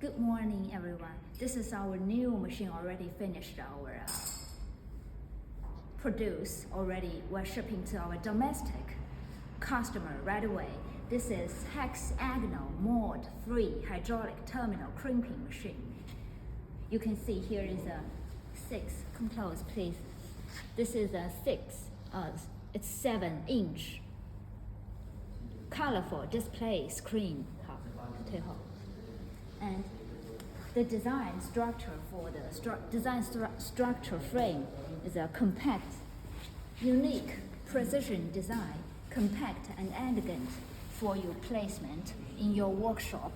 Good morning, everyone. This is our new machine already finished our produce already. We're shipping to our domestic customer right away. This is hexagonal mold-free hydraulic terminal crimping machine. You can see here is a 6. Come close, please. This is a 6. It's 7-inch colorful display screen. 好，退后。 And the design structure for the structure frame is a compact, unique precision design, compact and elegant for your placement in your workshop